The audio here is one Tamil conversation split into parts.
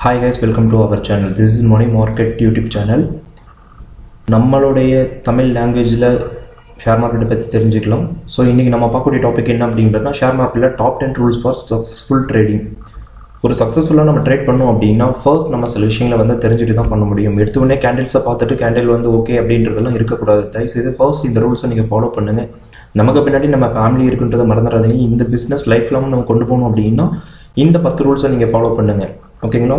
Hi guys, welcome to our channel. This is Marketz YouTube channel. நம்மளுடைய தமிழ் லாங்குவேஜில் ஷேர் மார்க்கெட்டை பற்றி தெரிஞ்சுக்கலாம். ஸோ இன்றைக்கி நம்ம பார்க்கக்கூடிய டாபிக் என்ன அப்படின்றதுனா ஷேர் மார்க்கெட்டில் top 10 rules for successful trading. ஒரு சக்ஸஸ்ஃபுல்லாக நம்ம ட்ரேட் பண்ணோம் அப்படின்னா ஃபர்ஸ்ட் நம்ம சில விஷயங்களை வந்து தெரிஞ்சுட்டு தான் பண்ண முடியும். எடுத்த உடனே கேண்டில்ஸை பார்த்துட்டு கேண்டில் வந்து ஓகே அப்படின்றதெல்லாம் இருக்கக்கூடாது. தயவுசெய்து ஃபர்ஸ்ட் இந்த ரூல்ஸை நீங்கள் ஃபாலோ பண்ணுங்கள். நமக்கு பின்னாடி நம்ம ஃபேமிலி இருக்குன்றதை மறந்துடாதீங்க. இந்த பிஸ்னஸ் லைஃப் லாங் நம்ம கொண்டு போகணும் அப்படின்னா இந்த 10 ரூல்ஸை நீங்கள் ஃபாலோ பண்ணுங்கள். ஓகேங்களா?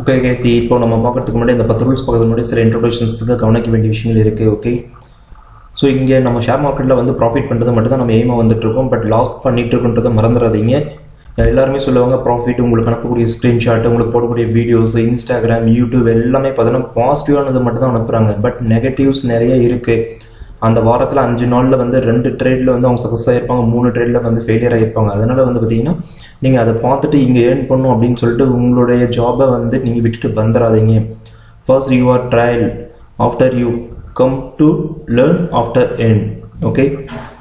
ஓகே கைஸ், இப்போ நம்ம பார்க்கறதுக்கு முன்னாடி இந்த 10 ரூல்ஸ் பார்க்கறதுக்கு முன்னாடி சில இன்ட்ரோடக்ஷன்ஸுக்கு கவனிக்க வேண்டிய விஷயங்கள் இருக்குது. ஓகே, ஸோ இங்கே நம்ம ஷேர் மார்க்கெட்டில் வந்து ப்ராஃபிட் பண்ணுறது மட்டும் தான் நம்ம எய்மாக வந்துட்டு இருக்கோம். பட் லாஸ் பண்ணிட்டு இருக்குன்றதை மறந்துடாதீங்க. எல்லாருமே சொல்லுவாங்க ப்ராஃபிட் உங்களுக்கு அனுப்பக்கூடிய ஸ்க்ரீன்ஷாட், உங்களுக்கு போடக்கூடிய வீடியோஸ், இன்ஸ்டாகிராம், யூடியூப் எல்லாமே பார்த்தீங்கன்னா பாசிட்டிவானது மட்டும் தான் அனுப்புகிறாங்க. பட் நெகட்டிவ்ஸ் நிறைய இருக்குது. அந்த வாரத்தில் 5 நாளில் வந்து 2 ட்ரேடில் வந்து அவங்க சக்ஸஸ் ஆகிருப்பாங்க, 3 ட்ரேடில் வந்து ஃபெயிலியர் ஆகிருப்பாங்க. அதனால் வந்து பார்த்தீங்கன்னா நீங்கள் அதை பார்த்துட்டு இங்கே ஏர்ன் பண்ணணும் அப்படின்னு சொல்லிட்டு உங்களுடைய ஜாபை வந்து நீங்கள் விட்டுட்டு வந்துடாதீங்க. First you are trial, after you come to learn after end. Okay,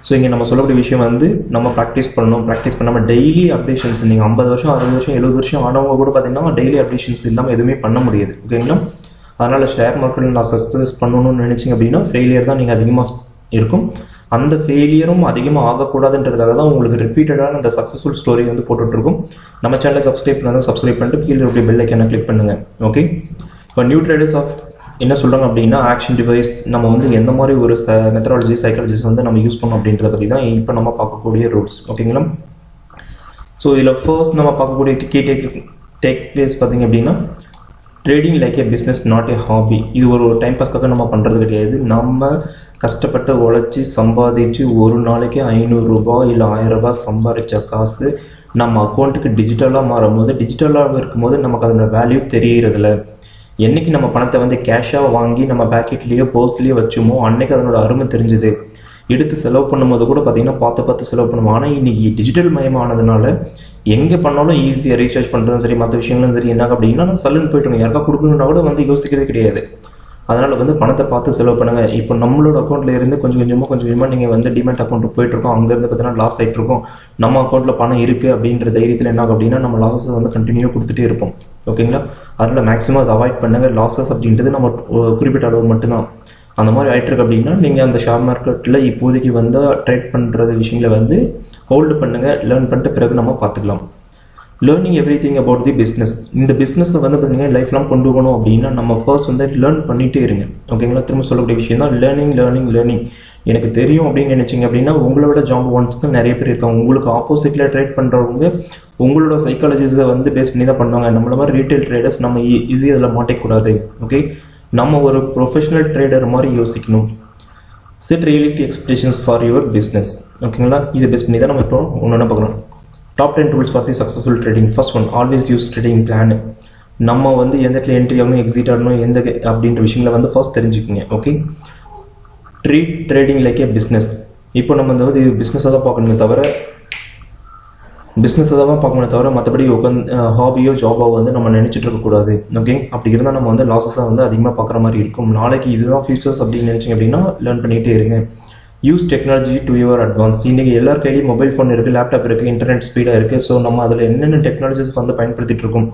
so இங்கே நம்ம சொல்லக்கூடிய விஷயம் வந்து நம்ம ப்ராக்டிஸ் பண்ணணும். ப்ராக்டிஸ் பண்ணாமல் டெய்லி அப்டேஷன்ஸ், நீங்கள் 50 வருஷம் 60 வருஷம் 70 வருஷம் ஆனவங்க கூட பார்த்தீங்கன்னா டெய்லி அப்டேஷன்ஸ் இல்லாமல் எதுவுமே பண்ண முடியாது. ஓகேங்களா? அதனால் ஷேர் மார்க்கெட்டில் நான் சக்ஸஸ் பண்ணணும்னு நினச்சிங்க அப்படின்னா ஃபெயிலியர் தான் நீங்கள் அதிகமாக இருக்கும். அந்த ஃபெயிலியரும் அதிகமாக ஆகக்கூடாதுன்றதுக்காக தான் உங்களுக்கு ரிப்பீட்டடான அந்த சக்ஸஸ்ஃபுல் ஸ்டோரி வந்து போட்டுட்ருக்கும். நம்ம சேனலை சப்ஸ்கிரைப் பண்ணால் சப்ஸ்கிரைப் பண்ணிட்டு கீழே எப்படி பெல் ஐக்கானை கிளிக் பண்ணுங்கள். ஓகே, இப்போ நியூ ட்ரேடர்ஸ் ஆஃப் என்ன சொல்கிறாங்க அப்படின்னா ஆக்ஷன் டிவைஸ் நம்ம வந்து எந்த மாதிரி ஒரு மெத்தடாலஜி சைக்காலஜிஸ் வந்து நம்ம யூஸ் பண்ணோம் அப்படின்றத பற்றி தான் இப்போ நம்ம பார்க்கக்கூடிய ரூல்ஸ். ஓகேங்களா? ஸோ இதில் ஃபர்ஸ்ட் நம்ம பார்க்கக்கூடிய கீ டேக்வேஸ் பார்த்தீங்க அப்படின்னா trading like A business not a hobby. இது ஒரு டைம் பாஸ்க்காக நம்ம பண்ணுறது கிடையாது. நம்ம கஷ்டப்பட்டு உழைச்சி சம்பாதிச்சு ஒரு நாளைக்கு 500 ரூபாய் இல்லை 1000 ரூபாய் சம்பாதிச்ச காசு நம்ம அக்கௌண்ட்டுக்கு டிஜிட்டலாக மாறும்போது, டிஜிட்டலாக இருக்கும்போது நமக்கு அதோட வேல்யூ தெரியறதில்ல. என்னைக்கு நம்ம பணத்தை வந்து கேஷாக வாங்கி நம்ம பேக்கெட்லேயோ போஸ்ட்லேயோ வச்சுமோ அன்னைக்கு அதனோட அருமை தெரிஞ்சுது. எடுத்து செலவு பண்ணும்போது கூட பார்த்தீங்கன்னா பார்த்து செலவு பண்ணுவோம். ஆனால் இன்னைக்கு டிஜிட்டல் மயமானதுனால எங்கே பண்ணாலும் ஈஸியாக ரீசார்ஜ் பண்ணுறதும் சரி, மற்ற விஷயங்களும் சரி, என்ன அப்படின்னா நம்ம சல்லுன்னு போய்ட்டு யாருக்கா கொடுக்கணுன்னா கூட வந்து யோசிக்கிறதே கிடையாது. அதனால் வந்து பணத்தை பார்த்து செலவு பண்ணுங்கள். இப்போ நம்மளோட அக்கௌண்ட்டில் இருந்து கொஞ்சம் கொஞ்சமாக நீங்கள் வந்து டிமெண்ட் அக்கௌண்ட்டுக்கு போயிட்டுருக்கோம். அங்கேருந்து பார்த்தீங்கன்னா லாஸ் ஆகிட்டு இருக்கோம். நம்ம அக்கௌண்ட்டில் பணம் இருக்குது அப்படின்ற தைரியத்தில் என்ன அப்படின்னா நம்ம லாஸஸ் வந்து கண்டினியூ கொடுத்துட்டே இருப்போம். ஓகேங்களா? அதில் மேக்ஸிமம் அதை அவாய்ட் பண்ணுங்கள். லாஸஸ் அப்படின்றது நம்ம குறிப்பிட்ட அளவு மட்டும்தான். அந்த மாதிரி ஆகிட்டுருக்கு அப்படின்னா நீங்கள் அந்த ஷேர் மார்க்கெட்டில் இப்போதைக்கு வந்து ட்ரேட் பண்ணுறது விஷயங்களை வந்து ஹோல்டு பண்ணுங்கள். லேர்ன் பண்ணிட்டு பிறகு நம்ம பார்த்துக்கலாம். Learning every thing about the business. இந்த பிஸ்னஸை வந்து பார்த்தீங்கன்னா லைஃப் லாங் கொண்டு போகணும் அப்படின்னா நம்ம ஃபர்ஸ்ட் வந்து லேர்ன் பண்ணிகிட்டே இருங்க. ஓகேங்களா? திரும்ப சொல்லக்கூடிய விஷயம் தான் லேர்னிங். எனக்கு தெரியும் அப்படின்னு நினைச்சிங்க அப்படின்னா உங்களோட ஜாப் ஒன்ஸ்க்கு நிறைய பேர் இருக்காங்க. உங்களுக்கு ஆப்போசிட்டில் ட்ரேட் பண்ணுறவங்க உங்களோட சைக்காலஜிஸை வந்து பேஸ் பண்ணி தான் பண்ணுவாங்க. நம்மள மாதிரி ரீட்டைல் ட்ரேடர்ஸ் நம்ம ஈஸியாக அதில் மாட்டிக்கூடாது. ஓகே, நம்ம ஒரு ப்ரொஃபஷனல் ட்ரேடர் மாதிரி யோசிக்கணும். Set reality expectations for your business. ஓகேங்களா? இதை பேஸ் பண்ணி தான் நம்ம இப்போ ஒன்று பார்க்குறோம். Top 10 rules for the successful trading. First one, always use trading plan. நம்ம வந்து எந்த இடத்துல என்ட்ரி ஆகணும், எக்ஸிட் ஆகணும், எந்த அப்படின்ற விஷயங்களை வந்து ஃபர்ஸ்ட் தெரிஞ்சுக்கோங்க. ஓகே, ட்ரீட் ட்ரேடிங் லைக் ஏ பிஸ்னஸ். இப்போ நம்ம வந்து பிஸ்னஸாக தான் பார்க்கணுமே தவிர மற்றபடி உட்காந்து ஹாபியோ ஜாபோ வந்து நம்ம நினச்சிட்டு இருக்கக்கூடாது. ஓகே, அப்படி இருந்தால் நம்ம வந்து லாஸஸை வந்து அதிகமாக பார்க்குற மாதிரி இருக்கும். நாளைக்கு இதுதான் ஃபியூச்சர்ஸ் அப்படின்னு நினச்சிங்க அப்படின்னா லேர்ன் பண்ணிகிட்டே இருங்க. Use technology to your advance. இன்றைக்கி எல்லார் கையிலையும் மொபைல் ஃபோன் இருக்குது, லேப்டாப் இருக்குது, இன்டர்நெட் ஸ்பீடாக இருக்குது. ஸோ நம்ம அதில் என்னென்ன டெக்னாலஜிஸ் வந்து பயன்படுத்திட்டு இருக்கோம்,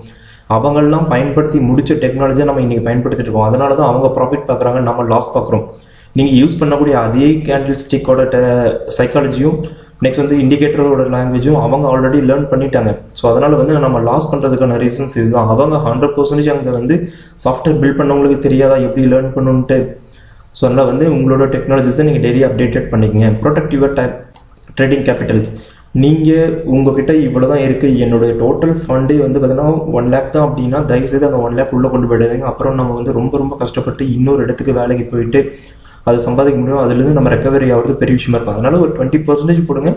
அவங்கெல்லாம் பயன்படுத்தி முடிச்ச டெக்னாலஜியை நம்ம இன்றைக்கி பயன்படுத்திட்டு இருக்கோம். அதனால தான் அவங்க ப்ராஃபிட் பார்க்குறாங்க, நம்ம லாஸ் பார்க்குறோம். நீங்கள் யூஸ் பண்ணக்கூடிய அதே கேண்டில் ஸ்டிக்கோட சைக்காலஜியும் நெக்ஸ்ட் வந்து இண்டிகேட்டரோட லாங்குவேஜும் அவங்க ஆல்ரெடி லேர்ன் பண்ணிட்டாங்க. ஸோ அதனால் வந்து நம்ம லாஸ் பண்ணுறதுக்கான ரீசன்ஸ் இதுதான். அவங்க 100% அங்கே வந்து சாஃப்ட்வேர் பில்ட் பண்ணவங்களுக்கு தெரியாதா எப்படி லேர்ன் பண்ணணுன்ட்டு. ஸோ அதனால் வந்து உங்களோட டெக்னாலஜிஸை நீங்கள் டெய்லி அப்டேட்டட் பண்ணிக்கங்க. Protect your trading Capitals. நீங்கள் உங்ககிட்ட இவ்வளோ தான் இருக்குது, என்னோடய டோட்டல் ஃபண்டே வந்து பார்த்தீங்கன்னா 1 lakh தான் அப்படின்னா தயவுசெய்து அந்த 1 lakh உள்ளே கொண்டு போயிடுங்க. அப்புறம் நம்ம வந்து ரொம்ப கஷ்டப்பட்டு இன்னொரு இடத்துக்கு வேலைக்கு போயிட்டு அது சம்பாதிக்க முடியும். அதுலேருந்து நம்ம ரெக்கவரி ஆகிறது பெரிய விஷயமா இருக்கும். அதனால ஒரு 20% போடுங்க.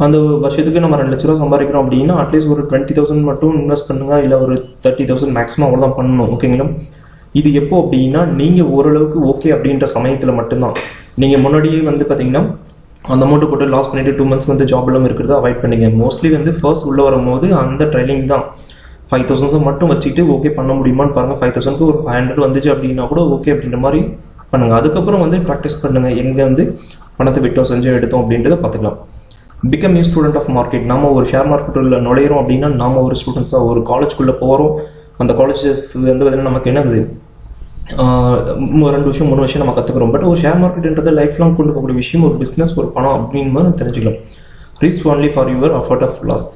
அந்த வருஷத்துக்கு நம்ம 2 லட்ச ரூபா சம்பாதிக்கிறோம் அப்படின்னா அட்லீஸ்ட் ஒரு 20,000 மட்டும் இன்வெஸ்ட் பண்ணுங்க. இல்லை ஒரு 30,000 மேக்ஸிமம் அவ்வளோதான் பண்ணணும். ஓகேங்களா? இது எப்போ அப்படின்னா நீங்கள் ஓரளவுக்கு ஓகே அப்படின்ற சமயத்தில் மட்டும்தான். நீங்கள் முன்னாடியே வந்து பார்த்தீங்கன்னா அந்த அமௌண்ட்டு போட்டு லாஸ் பண்ணிவிட்டு 2 months வந்து ஜாப் இல்லாமல் இருக்கிறத அவாய்ட் பண்ணிங்க. மோஸ்ட்லி வந்து ஃபர்ஸ்ட் உள்ளே வரும்போது அந்த ட்ரைனிங் தான் 5,000 மட்டும் வச்சுக்கிட்டு ஓகே பண்ண முடியுமான்னு பாருங்கள். 5,000க்கு ஒரு 500 வந்துச்சு அப்படின்னா கூட ஓகே அப்படின்ற மாதிரி பண்ணுங்கள். அதுக்கப்புறம் வந்து ப்ராக்டிஸ் பண்ணுங்கள், எங்கே வந்து பணத்தை விட்டோம் செஞ்சோம் எடுத்தோம் அப்படின்றத பார்த்துக்கலாம். Become new student of market. நம்ம ஒரு ஷேர் மார்க்கெட்டில் நுழையிறோம் அப்படின்னா நம்ம ஒரு ஸ்டூடெண்ட்ஸாக ஒரு காலேஜ்குள்ளே போகிறோம். அந்த காலேஜஸ் வந்து பார்த்தீங்கன்னா நமக்கு என்னது 2 வருஷம் 3 வருஷம் நம்ம கற்றுக்குறோம். பட் ஒரு ஷேர் மார்க்கெட்ன்றது லைஃப் லாங் கொண்டு போகக்கூடிய விஷயம், ஒரு பிஸ்னஸ், ஒரு பணம் அப்படின்னு நம்ம தெரிஞ்சுக்கலாம். Risk only for your afford of loss.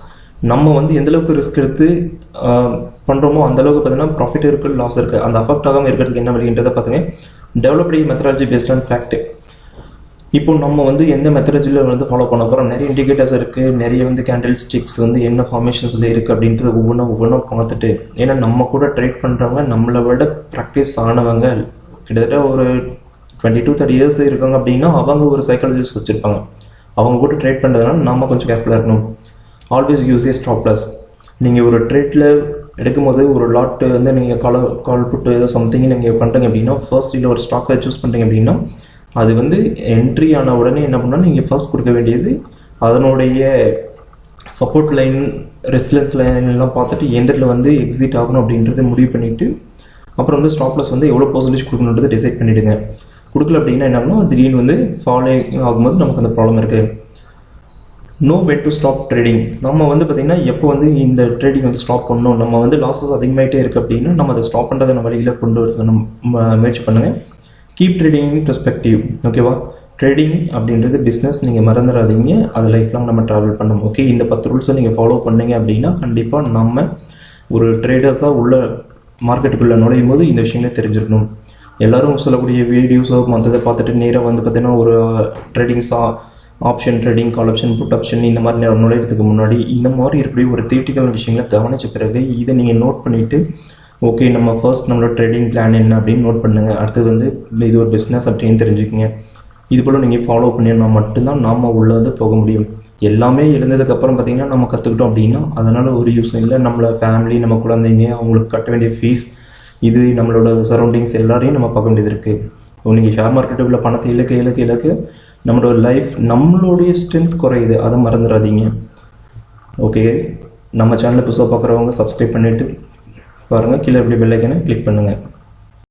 நம்ம வந்து எந்தளவுக்கு ரிஸ்க் எடுத்து பண்ணுறோமோ அந்தளவுக்கு பார்த்தீங்கன்னா ப்ராஃபிட் இருக்குது, லாஸ் இருக்குது. அந்த அஃபெக்ட் ஆகாமல் இருக்கிறதுக்கு என்ன வழின்றதை பார்த்தீங்கன்னா developed methodology based on fact. இப்போ நம்ம வந்து எந்த மெத்தடாலஜியில் வந்து ஃபாலோ பண்ண போகிறோம், நிறைய இண்டிகேட்டர்ஸ் இருக்குது, நிறைய வந்து கேண்டில் ஸ்டிக்ஸ் வந்து என்ன ஃபார்மேஷன்ஸில் இருக்குது அப்படின்றது ஒவ்வொன்றும் பார்த்துட்டு, ஏன்னா நம்ம கூட ட்ரேட் பண்ணுறவங்க நம்மளை விட ப்ராக்டிஸ் ஆனவங்க கிட்டத்தட்ட ஒரு 20 to 30 years இருக்காங்க அப்படின்னா அவங்க ஒரு சைக்காலஜிஸ்ட் வச்சுருப்பாங்க. அவங்க கூட ட்ரேட் பண்ணுறதுனால நம்ம கொஞ்சம் கேர்ஃபுல்லாக இருக்கணும். ஆல்வேஸ் யூஸ் ஏ ஸ்டாப் லாஸ். நீங்கள் ஒரு ட்ரேட்டில் எடுக்கும்போது ஒரு லாட்டு வந்து நீங்கள் கால் புட்டு ஏதோ சம்திங் நீங்கள் பண்ணுறீங்க அப்படின்னா, ஃபர்ஸ்ட் இல்லை ஒரு ஸ்டாக்கை சூஸ் பண்ணுறீங்க அப்படின்னா அது வந்து என்ட்ரி ஆன உடனே என்ன பண்ணால் நீங்கள் ஃபர்ஸ்ட் கொடுக்க வேண்டியது அதனுடைய சப்போர்ட் லைன், ரெசிலன்ஸ் லைன்லாம் பார்த்துட்டு எந்திரில் வந்து எக்ஸிட் ஆகணும் அப்படின்றத முடிவு பண்ணிவிட்டு அப்புறம் வந்து ஸ்டாப் லாஸ் வந்து எவ்வளோ பர்சன்டேஜ் கொடுக்கணுன்றதை டிசைட் பண்ணிவிடுங்க. கொடுக்கல அப்படின்னா என்ன ஆகணும், திடீர்னு வந்து ஃபாலோயிங் ஆகும்போது நமக்கு அந்த ப்ராப்ளம் இருக்குது. No wait to stop trading. நம்ம வந்து பார்த்திங்கன்னா எப்போ வந்து இந்த ட்ரேடிங் வந்து ஸ்டாப் பண்ணணும், நம்ம வந்து லாஸஸ் அதிகமாகிட்டே இருக்குது அப்படின்னா நம்ம அதை ஸ்டாப் பண்ணுறத வழியில் கொண்டு வரது நம்ம முயற்சி பண்ணுங்கள். கீப் ட்ரேடிங் இன் பெர்ஸ்பெக்டிவ். ஓகேவா? ட்ரேடிங் அப்படின்றது பிஸ்னஸ், நீங்கள் மறந்துடாதீங்க. அது லைஃப் லாங் நம்ம ட்ராவல் பண்ணணும். ஓகே, இந்த 10 ரூல்ஸை நீங்கள் ஃபாலோ பண்ணீங்க அப்படின்னா கண்டிப்பாக நம்ம ஒரு ட்ரேடர்ஸாக உள்ள மார்க்கெட்டுக்குள்ளே நுழையும் போது இந்த விஷயங்களே தெரிஞ்சிருக்கணும். எல்லோரும் சொல்லக்கூடிய வீடியோஸோ மற்றதை பார்த்துட்டு நேராக வந்து பார்த்திங்கன்னா ஒரு ட்ரேடிங்ஸாக option trading, call option, put option இந்த மாதிரி நுழையிறதுக்கு முன்னாடி இந்த மாதிரி இருக்கக்கூடிய ஒரு தியரிட்டிக்கல் விஷயங்களை கவனித்த பிறகு இதை நீங்கள் நோட் பண்ணிவிட்டு ஓகே நம்ம ஃபர்ஸ்ட் நம்மளோட ட்ரேடிங் பிளான் என்ன அப்படின்னு நோட் பண்ணுங்கள். அடுத்தது வந்து இது ஒரு பிஸ்னஸ் அப்படின்னு தெரிஞ்சுக்கங்க. இது போல் நீங்கள் ஃபாலோ பண்ணினா மட்டும்தான் நாம் உள்ளது போக முடியும். எல்லாமே இருந்ததுக்கப்புறம் பார்த்திங்கன்னா நம்ம கற்றுக்கிட்டோம் அப்படின்னா அதனால் ஒரு யூஸ் இல்லை. நம்மளோட ஃபேமிலி, நம்ம குழந்தைங்க, அவங்களுக்கு கட்ட வேண்டிய ஃபீஸ், இது நம்மளோட சரௌண்டிங்ஸ் எல்லாரையும் நம்ம பார்க்க வேண்டியது இருக்குது. நீங்கள் ஷேர் மார்க்கெட்டு உள்ள பணத்தை இலக்கு நம்மளோட லைஃப், நம்மளுடைய ஸ்ட்ரென்த் குறையுது, அதை மறந்துடாதீங்க. ஓகே, நம்ம சேனலை புதுசாக பார்க்குறவங்க சப்ஸ்கிரைப் பண்ணிவிட்டு பாருங்கள், கீழே எப்படி பெல் ஐக்கனை கிளிக் பண்ணுங்கள்.